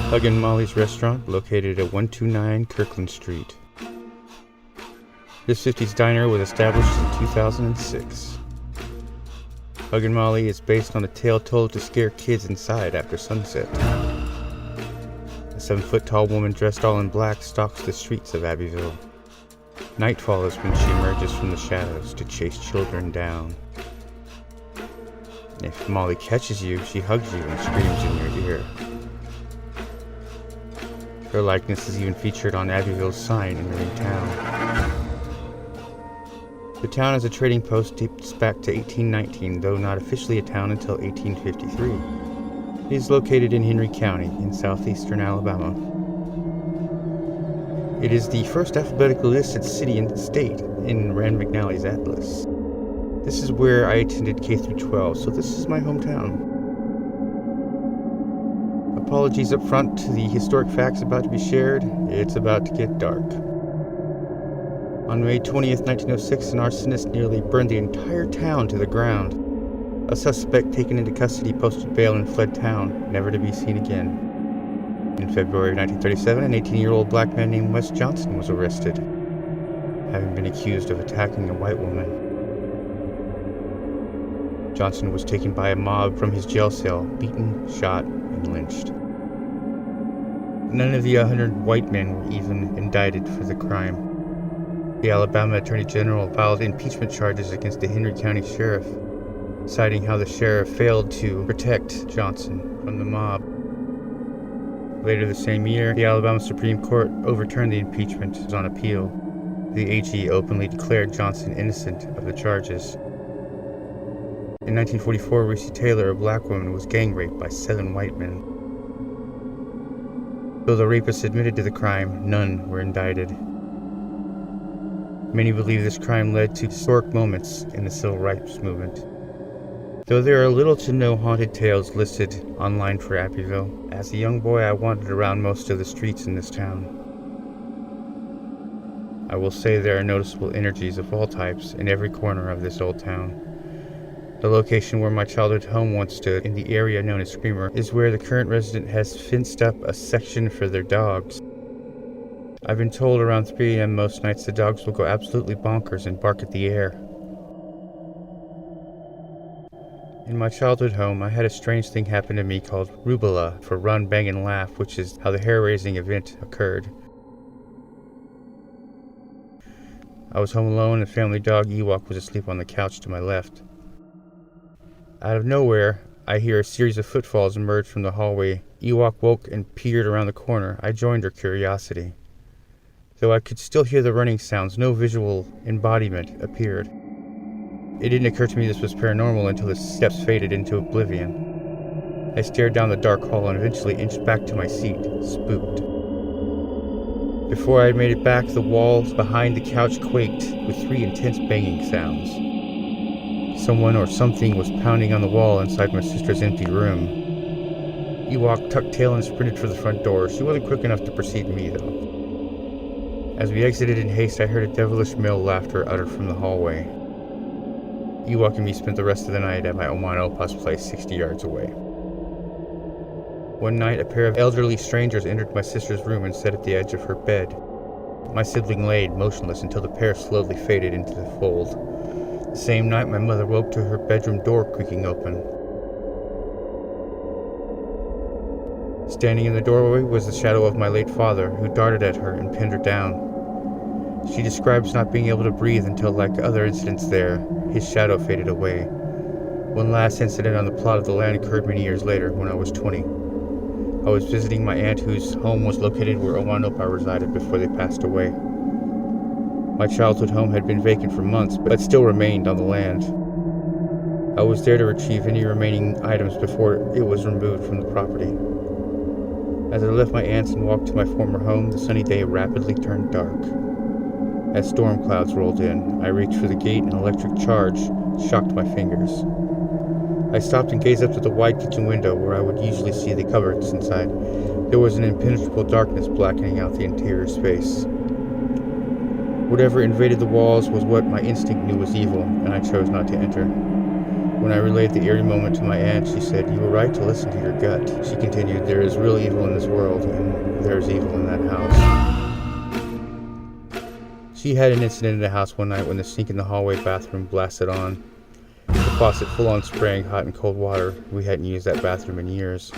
Hug and Molly's restaurant, located at 129 Kirkland Street. This 50s diner was established in 2006. Hug and Molly is based on a tale told to scare kids inside after sunset. A 7-foot-tall woman dressed all in black stalks the streets of Abbeville. Nightfall is when she emerges from the shadows to chase children down. If Molly catches you, she hugs you and screams in your ear. Her likeness is even featured on Abbeville's sign entering town. The town as a trading post dates back to 1819, though not officially a town until 1853. It is located in Henry County in southeastern Alabama. It is the first alphabetically listed city in the state in Rand McNally's atlas. This is where I attended K through 12, so this is my hometown. Apologies up front to the historic facts about to be shared. It's about to get dark. On May 20th, 1906, an arsonist nearly burned the entire town to the ground. A suspect taken into custody posted bail and fled town, never to be seen again. In February 1937, an 18-year-old black man named Wes Johnson was arrested, having been accused of attacking a white woman. Johnson was taken by a mob from his jail cell, beaten, shot, and lynched. None of the 100 white men were even indicted for the crime. The Alabama Attorney General filed impeachment charges against the Henry County Sheriff, citing how the sheriff failed to protect Johnson from the mob. Later the same year, the Alabama Supreme Court overturned the impeachment on appeal. The AG openly declared Johnson innocent of the charges. In 1944, Reese Taylor, a black woman, was gang raped by 7 white men. Though the rapists admitted to the crime, none were indicted. Many believe this crime led to historic moments in the civil rights movement. Though there are little to no haunted tales listed online for Abbeville, as a young boy I wandered around most of the streets in this town. I will say there are noticeable energies of all types in every corner of this old town. The location where my childhood home once stood, in the area known as Screamer, is where the current resident has fenced up a section for their dogs. I've been told around 3 a.m. most nights the dogs will go absolutely bonkers and bark at the air. In my childhood home, I had a strange thing happen to me called rubella, for run, bang, and laugh, which is how the hair-raising event occurred. I was home alone and family dog Ewok was asleep on the couch to my left. Out of nowhere, I hear a series of footfalls emerge from the hallway. Ewok woke and peered around the corner. I joined her curiosity. Though I could still hear the running sounds, no visual embodiment appeared. It didn't occur to me this was paranormal until the steps faded into oblivion. I stared down the dark hall and eventually inched back to my seat, spooked. Before I had made it back, the walls behind the couch quaked with 3 intense banging sounds. Someone or something was pounding on the wall inside my sister's empty room. Ewok tucked tail and sprinted for the front door. She wasn't quick enough to precede me, though. As we exited in haste, I heard a devilish male laughter uttered from the hallway. Ewok and me spent the rest of the night at my Oman Opa's place 60 yards away. One night, a pair of elderly strangers entered my sister's room and sat at the edge of her bed. My sibling laid motionless until the pair slowly faded into the fold. The same night, my mother woke to her bedroom door creaking open. Standing in the doorway was the shadow of my late father, who darted at her and pinned her down. She describes not being able to breathe until, like other incidents there, his shadow faded away. One last incident on the plot of the land occurred many years later, when I was 20. I was visiting my aunt, whose home was located where Oman Opa resided before they passed away. My childhood home had been vacant for months, but still remained on the land. I was there to retrieve any remaining items before it was removed from the property. As I left my aunt's and walked to my former home, the sunny day rapidly turned dark. As storm clouds rolled in, I reached for the gate and an electric charge shocked my fingers. I stopped and gazed up to the wide kitchen window where I would usually see the cupboards inside. There was an impenetrable darkness blackening out the interior space. Whatever invaded the walls was what my instinct knew was evil, and I chose not to enter. When I relayed the eerie moment to my aunt, she said, "You were right to listen to your gut." She continued, "There is real evil in this world, and there is evil in that house." She had an incident in the house one night when the sink in the hallway bathroom blasted on. The faucet full on spraying hot and cold water. We hadn't used that bathroom in years.